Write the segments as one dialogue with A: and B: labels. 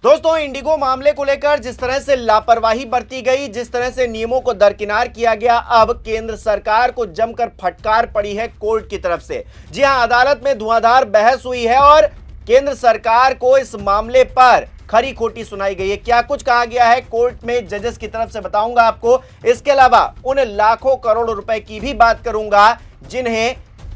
A: दोस्तों, इंडिगो मामले को लेकर जिस तरह से लापरवाही बरती गई, जिस तरह से नियमों को दरकिनार किया गया, अब केंद्र सरकार को जमकर फटकार पड़ी है कोर्ट की तरफ से। जी हां, अदालत में धुआंधार बहस हुई है और केंद्र सरकार को इस मामले पर खरी खोटी सुनाई गई है। क्या कुछ कहा गया है कोर्ट में जजेस की तरफ से बताऊंगा आपको। इसके अलावा उन लाखों करोड़ रुपए की भी बात करूंगा जिन्हें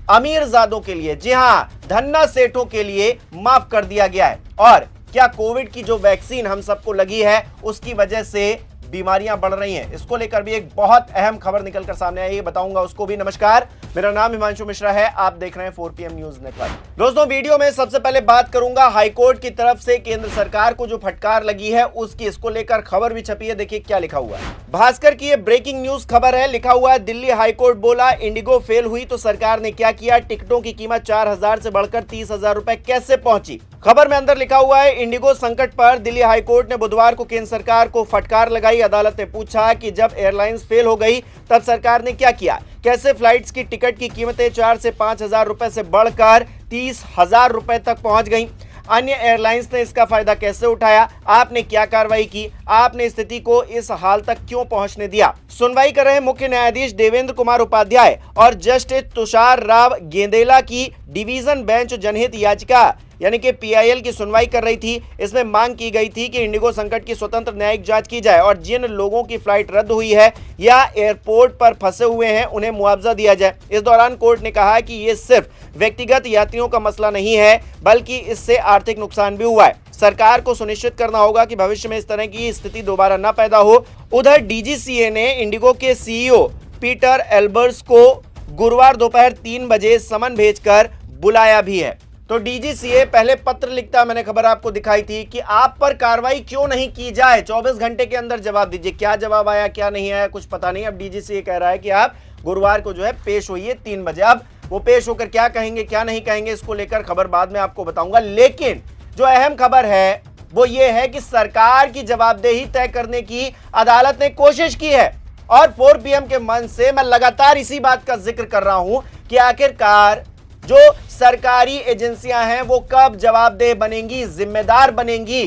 A: अमीरजादों के लिए, जी हां, धन्ना सेठों के लिए माफ कर दिया गया है। और क्या कोविड की जो वैक्सीन हम सबको लगी है उसकी वजह से बीमारियां बढ़ रही हैं, इसको लेकर भी एक बहुत अहम खबर निकलकर सामने आई है, बताऊंगा उसको भी। नमस्कार, मेरा नाम हिमांशु मिश्रा है, आप देख रहे हैं 4PM न्यूज नेटवर्क। दोस्तों, वीडियो में सबसे पहले बात करूंगा हाईकोर्ट की तरफ से केंद्र सरकार को जो फटकार लगी है उसकी। इसको लेकर खबर भी छपी है, देखिए क्या लिखा हुआ है। भास्कर की ये ब्रेकिंग न्यूज खबर है, लिखा हुआ है दिल्ली हाईकोर्ट बोला इंडिगो फेल हुई तो सरकार ने क्या किया, टिकटों की कीमत 4,000 से बढ़कर 30,000 रुपए कैसे पहुंची। खबर में अंदर लिखा हुआ है इंडिगो संकट पर दिल्ली हाईकोर्ट ने बुधवार को केंद्र सरकार को फटकार लगाई। अदालत ने पूछा कि जब एयरलाइंस फेल हो गई तब सरकार ने क्या किया, कैसे फ्लाइट्स की टिकट की कीमतें 4 से 5,000 रुपए से बढ़कर 30,000 रुपए तक पहुंच गई। अन्य एयरलाइंस ने इसका फायदा कैसे उठाया, आपने क्या कार्रवाई की, आपने स्थिति को इस हाल तक क्यों पहुंचने दिया। सुनवाई कर रहे मुख्य न्यायाधीश देवेंद्र कुमार उपाध्याय और जस्टिस तुषार राव गेंदेला की डिवीजन बेंच जनहित याचिका यानी कि PIL की सुनवाई कर रही थी। इसमें मांग की गई थी कि इंडिगो संकट की स्वतंत्र न्यायिक जांच की जाए और जिन लोगों की फ्लाइट रद्द हुई है या एयरपोर्ट पर फंसे हुए हैं उन्हें मुआवजा दिया जाए। इस दौरान कोर्ट ने कहा कि ये सिर्फ व्यक्तिगत यात्रियों का मसला नहीं है बल्कि इससे आर्थिक नुकसान भी हुआ है। सरकार को सुनिश्चित करना होगा कि भविष्य में इस तरह की स्थिति दोबारा न पैदा हो। उधर DGCA ने इंडिगो के CEO पीटर एल्बर्स को गुरुवार दोपहर 3 बजे समन भेजकर बुलाया भी है। तो DGCA पहले पत्र लिखता, मैंने खबर आपको दिखाई थी कि आप पर कार्रवाई क्यों नहीं की जाए, 24 घंटे के अंदर जवाब दीजिए। क्या जवाब आया क्या नहीं आया कुछ पता नहीं। अब DGCA कह रहा है कि आप गुरुवार को जो है पेश होइए 3 बजे। अब वो पेश होकर क्या कहेंगे क्या नहीं कहेंगे इसको लेकर खबर बाद में आपको बताऊंगा। लेकिन जो अहम खबर है वो ये है कि सरकार की जवाबदेही तय करने की अदालत ने कोशिश की है। और 4PM के मंच से मैं लगातार इसी बात का जिक्र कर रहा हूं कि आखिरकार जो सरकारी एजेंसियां हैं वो कब जवाबदेह बनेंगी, जिम्मेदार बनेंगी।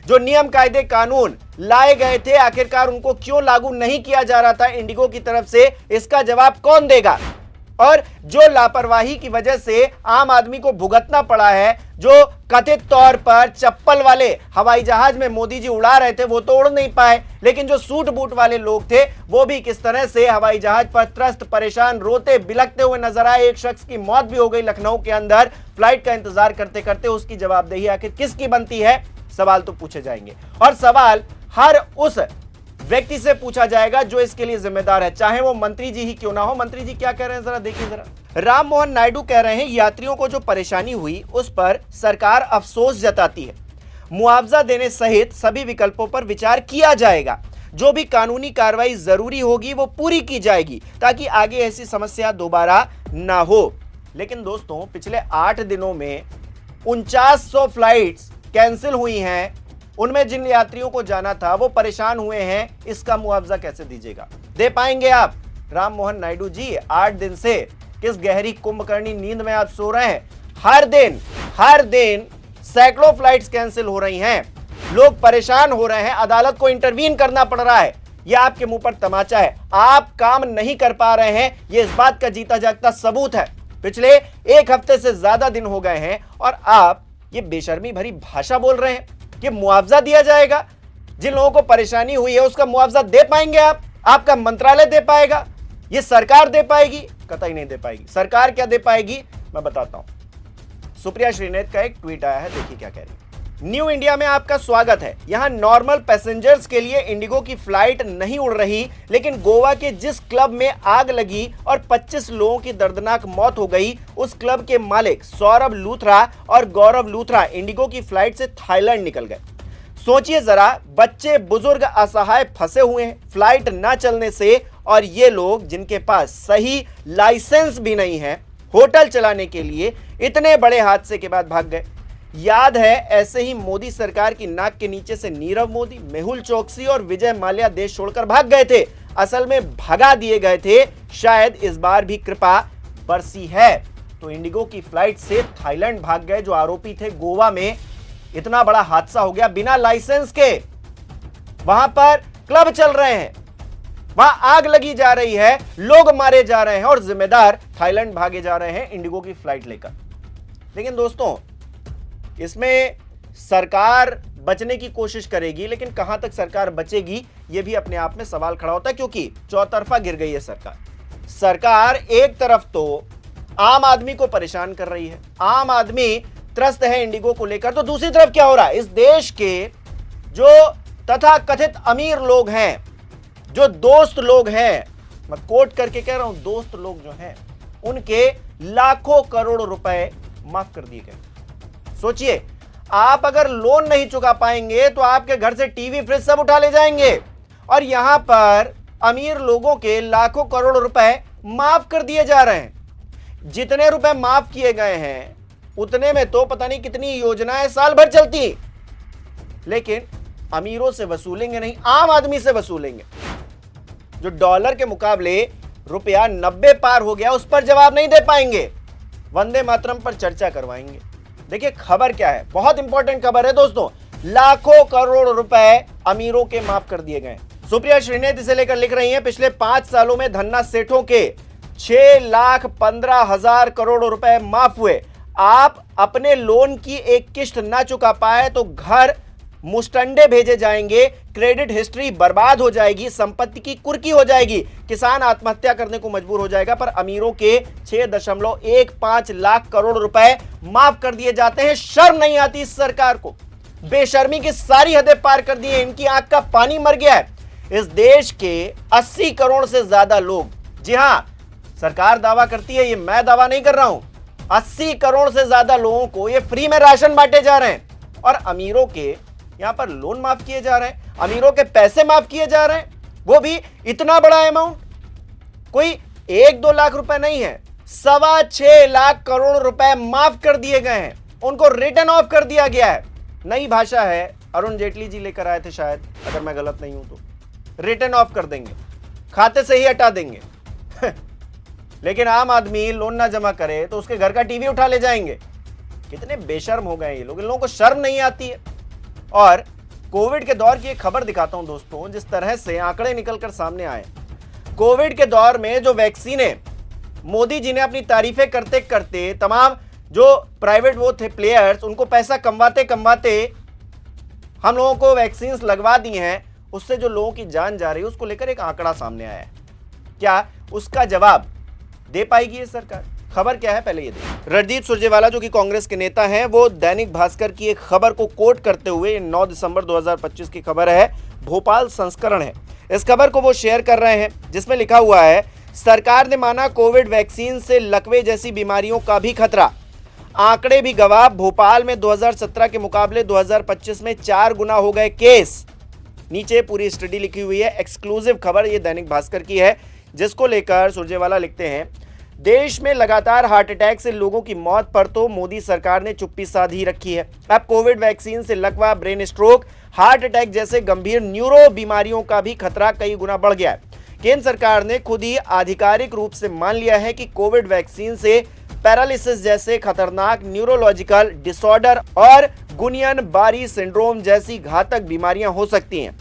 A: जो नियम कायदे कानून लाए गए थे आखिरकार उनको क्यों लागू नहीं किया जा रहा था इंडिगो की तरफ से, इसका जवाब कौन देगा। और जो लापरवाही की वजह से आम आदमी को भुगतना पड़ा है, जो कथित तौर पर चप्पल वाले हवाई जहाज में मोदी जी उड़ा रहे थे वो तो उड़ नहीं पाए, लेकिन जो सूट बूट वाले लोग थे वो भी किस तरह से हवाई जहाज पर त्रस्त परेशान रोते बिलखते हुए नजर आए। एक शख्स की मौत भी हो गई लखनऊ के अंदर फ्लाइट का इंतजार करते करते। उसकी जवाबदेही आखिर किसकी बनती है, सवाल तो पूछे जाएंगे। और सवाल हर उस व्यक्ति से पूछा जाएगा जो इसके लिए जिम्मेदार है, चाहे वो मंत्री जी ही क्यों ना हो। मंत्री जी क्या कह रहे हैं जरा देखिए जरा। राम मोहन नायडू कह रहे हैं यात्रियों को जो परेशानी हुई उस पर सरकार अफसोस जताती है, मुआवजा देने सहित सभी विकल्पों पर विचार किया जाएगा, जो भी कानूनी कार्रवाई जरूरी होगी वो पूरी की जाएगी ताकि आगे ऐसी समस्या दोबारा ना हो। लेकिन दोस्तों, पिछले 8 दिनों में 4900 फ्लाइट्स कैंसिल हुई हैं, उनमें जिन यात्रियों को जाना था वो परेशान हुए हैं, इसका मुआवजा कैसे दीजिएगा, दे पाएंगे आप। राम मोहन नायडू जी 8 दिन से किस गहरी कुंभकर्णी नींद में आप सो रहे हैं। हर दिन सैकड़ों फ्लाइट्स कैंसिल हो रही हैं, लोग परेशान हो रहे हैं, अदालत को इंटरवीन करना पड़ रहा है। यह आपके मुंह पर तमाचा है, आप काम नहीं कर पा रहे हैं, यह इस बात का जीता जागता सबूत है। पिछले 1 हफ्ते से ज्यादा दिन हो गए हैं और आप ये बेशर्मी भरी भाषा बोल रहे हैं कि मुआवजा दिया जाएगा। जिन लोगों को परेशानी हुई है उसका मुआवजा दे पाएंगे आप, आपका मंत्रालय दे पाएगा, ये सरकार दे पाएगी, कतई नहीं दे पाएगी। सरकार क्या दे पाएगी मैं बताता हूं। सुप्रिया श्रीनेत का एक ट्वीट आया है, देखिए क्या कह रही है। न्यू इंडिया में आपका स्वागत है। यहां नॉर्मल पैसेंजर्स के लिए इंडिगो की फ्लाइट नहीं उड़ रही, लेकिन गोवा के जिस क्लब में आग लगी और 25 लोगों की दर्दनाक मौत हो गई, उस क्लब के मालिक सौरभ लूथरा और गौरव लूथरा इंडिगो की फ्लाइट से थाईलैंड निकल गए। सोचिए जरा, बच्चे बुजुर्ग असहाय फंसे हुए हैं फ्लाइट ना चलने से, और ये लोग जिनके पास सही लाइसेंस भी नहीं है होटल चलाने के लिए इतने बड़े हादसे के बाद भाग गए। याद है ऐसे ही मोदी सरकार की नाक के नीचे से नीरव मोदी, मेहुल चोकसी और विजय माल्या देश छोड़कर भाग गए थे। असल में भगा दिए गए थे। शायद इस बार भी कृपा बरसी है। तो इंडिगो की फ्लाइट से थाईलैंड भाग गए जो आरोपी थे गोवा में इतना बड़ा हादसा हो गया, बिना लाइसेंस के वहां पर क्लब चल रहे हैं, वहां आग लगी जा रही है, लोग मारे जा रहे हैं और जिम्मेदार थाईलैंड भागे जा रहे हैं इंडिगो की फ्लाइट लेकर। लेकिन दोस्तों, इसमें सरकार बचने की कोशिश करेगी, लेकिन कहां तक सरकार बचेगी यह भी अपने आप में सवाल खड़ा होता है, क्योंकि चौतरफा गिर गई है सरकार एक तरफ तो आम आदमी को परेशान कर रही है, आम आदमी त्रस्त है इंडिगो को लेकर, तो दूसरी तरफ क्या हो रहा है, इस देश के जो तथाकथित अमीर लोग हैं, जो दोस्त लोग हैं, मैं कोट करके कह रहा हूं, दोस्त लोग जो हैं, उनके लाखों करोड़ रुपए माफ कर दिए गए। सोचिए, आप अगर लोन नहीं चुका पाएंगे तो आपके घर से टीवी फ्रिज सब उठा ले जाएंगे, और यहां पर अमीर लोगों के लाखों करोड़ रुपए माफ कर दिए जा रहे हैं। जितने रुपए माफ किए गए हैं उतने में तो पता नहीं कितनी योजनाएं साल भर चलती, लेकिन अमीरों से वसूलेंगे नहीं, आम आदमी से वसूलेंगे। जो डॉलर के मुकाबले रुपया 90 पार हो गया, उस पर जवाब नहीं दे पाएंगे, वंदे मातरम पर चर्चा करवाएंगे। देखिए खबर क्या है, बहुत इंपॉर्टेंट खबर है दोस्तों, लाखों करोड़ रुपए अमीरों के माफ कर दिए गए। सुप्रिया श्रीनेत इसे लेकर लिख रही हैं, पिछले 5 सालों में धन्ना सेठों के 6,15,000 करोड़ रुपए माफ हुए। आप अपने लोन की एक किश्त ना चुका पाए तो घर मुस्टंडे भेजे जाएंगे, क्रेडिट हिस्ट्री बर्बाद हो जाएगी, संपत्ति की कुर्की हो जाएगी, किसान आत्महत्या करने को मजबूर हो जाएगा। पर अमीरों के 6.15 लाख करोड़ रुपए माफ कर दिए जाते हैं। शर्म नहीं आती इस सरकार को, बेशर्मी की सारी हदें पार कर दी है, इनकी आंख का पानी मर गया है। इस देश के 80 करोड़ से ज्यादा लोग, जी हां, सरकार दावा करती है, ये मैं दावा नहीं कर रहा हूं, 80 करोड़ से ज्यादा लोगों को ये फ्री में राशन बांटे जा रहे हैं, और अमीरों के यहां पर लोन माफ किए जा रहे हैं, अमीरों के पैसे माफ किए जा रहे हैं, वो भी इतना बड़ा अमाउंट, कोई 1-2 लाख रुपए नहीं है, 6.25 लाख करोड़ रुपए माफ कर दिए गए हैं, उनको रिटर्न ऑफ कर दिया गया है। नई भाषा है, अरुण जेटली जी लेकर आए थे शायद, अगर मैं गलत नहीं हूं तो, रिटर्न ऑफ कर देंगे, खाते से ही हटा देंगे। लेकिन आम आदमी लोन ना जमा करे तो उसके घर का टीवी उठा ले जाएंगे। कितने बेशर्म हो गए ये लोग, इन लोगों को शर्म नहीं आती है। और कोविड के दौर की एक खबर दिखाता हूं दोस्तों, जिस तरह से आंकड़े निकलकर सामने आए। कोविड के दौर में जो वैक्सीनें मोदी जी ने अपनी तारीफें करते करते तमाम जो प्राइवेट वो थे प्लेयर्स, उनको पैसा कमवाते कमवाते हम लोगों को वैक्सीन लगवा दी हैं, उससे जो लोगों की जान जा रही है, उसको लेकर एक आंकड़ा सामने आया है। क्या उसका जवाब दे पाएगी ये सरकार? खबर क्या है पहले ये देखिए। रणदीप सुरजेवाला जो कि कांग्रेस के नेता हैं, वो दैनिक भास्कर की एक खबर को कोट करते हुए, 9 दिसंबर 2025 की खबर है, भोपाल संस्करण है, इस खबर को वो शेयर कर रहे हैं, जिसमें लिखा हुआ है, सरकार ने माना कोविड वैक्सीन से लकवे जैसी बीमारियों का भी खतरा, आंकड़े भी गवाह, भोपाल में 2017 के मुकाबले 2025 में 4 गुना हो गए केस। नीचे पूरी स्टडी लिखी हुई है, एक्सक्लूसिव खबर ये दैनिक भास्कर की है, जिसको लेकर सुरजेवाला लिखते हैं, देश में लगातार हार्ट अटैक से लोगों की मौत पर तो मोदी सरकार ने चुप्पी साधी रखी है। अब कोविड वैक्सीन से लकवा, ब्रेन स्ट्रोक, हार्ट अटैक जैसे गंभीर न्यूरो बीमारियों का भी खतरा कई गुना बढ़ गया है। केंद्र सरकार ने खुद ही आधिकारिक रूप से मान लिया है कि कोविड वैक्सीन से पैरालिसिस जैसे खतरनाक न्यूरोलॉजिकल डिसऑर्डर और गुनियन बारी सिंड्रोम जैसी घातक बीमारियां हो सकती हैं।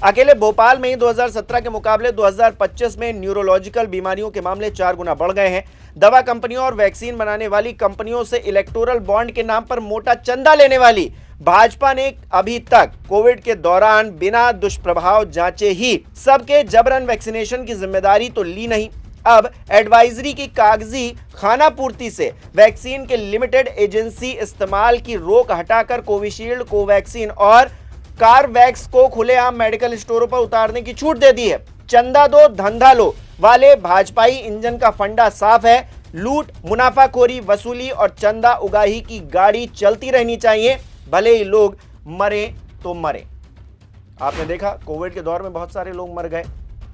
A: अकेले भोपाल में ही 2017 के मुकाबले 2025 में न्यूरोलॉजिकल बीमारियों के मामले 4 गुना बढ़ गए हैं। दवा कंपनियों और वैक्सीन बनाने वाली कंपनियों से इलेक्टोरल बॉन्ड के नाम पर मोटा चंदा लेने वाली भाजपा ने अभी तक कोविड के दौरान बिना दुष्प्रभाव जांचे ही सबके जबरन वैक्सीनेशन की जिम्मेदारी तो ली नहीं। अब एडवाइजरी की कागजी खानापूर्ति से वैक्सीन के लिमिटेड एजेंसी इस्तेमाल की रोक हटाकर कोविशील्ड, कोवैक्सीन और कारवैक्स को खुलेआम मेडिकल स्टोरों पर उतारने की छूट दे दी है। चंदा दो धंधा लो वाले भाजपाई इंजन का फंडा साफ है, लूट, मुनाफाखोरी, वसूली और चंदा उगाही की गाड़ी चलती रहनी चाहिए, भले ही लोग मरे तो मरे। आपने देखा कोविड के दौर में बहुत सारे लोग मर गए,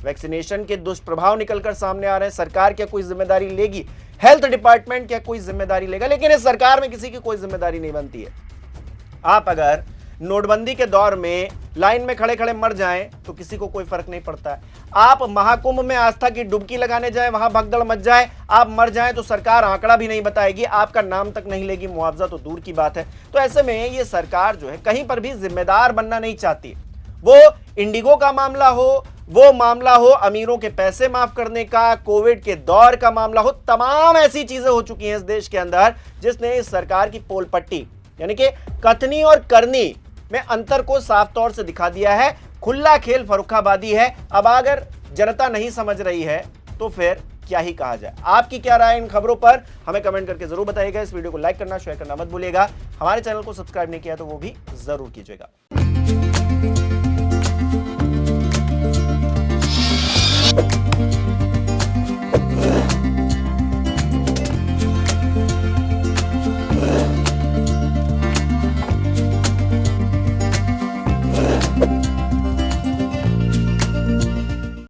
A: वैक्सीनेशन के दुष्प्रभाव निकलकर सामने आ रहे हैं। सरकार क्या कोई जिम्मेदारी लेगी? हेल्थ डिपार्टमेंट क्या कोई जिम्मेदारी लेगा? लेकिन इस सरकार में किसी की कोई जिम्मेदारी नहीं बनती है। आप अगर नोटबंदी के दौर में लाइन में खड़े खड़े मर जाएं तो किसी को कोई फर्क नहीं पड़ता है। आप महाकुंभ में आस्था की डुबकी लगाने जाएं, वहां भगदड़ मच जाए, आप मर जाएं तो सरकार आंकड़ा भी नहीं बताएगी, आपका नाम तक नहीं लेगी, मुआवजा तो दूर की बात है। तो ऐसे में ये सरकार जो है कहीं पर भी जिम्मेदार बनना नहीं चाहती। वो इंडिगो का मामला हो, वो मामला हो अमीरों के पैसे माफ करने का, कोविड के दौर का मामला हो, तमाम ऐसी चीजें हो चुकी हैं इस देश के अंदर जिसने इस सरकार की पोल पट्टी यानी कि कथनी और करनी में अंतर को साफ तौर से दिखा दिया है। खुला खेल फर्रुखाबादी है। अब अगर जनता नहीं समझ रही है तो फिर क्या ही कहा जाए। आपकी क्या राय इन खबरों पर हमें कमेंट करके जरूर बताइएगा। इस वीडियो को लाइक करना, शेयर करना मत भूलिएगा। हमारे चैनल को सब्सक्राइब नहीं किया तो वो भी जरूर कीजिएगा।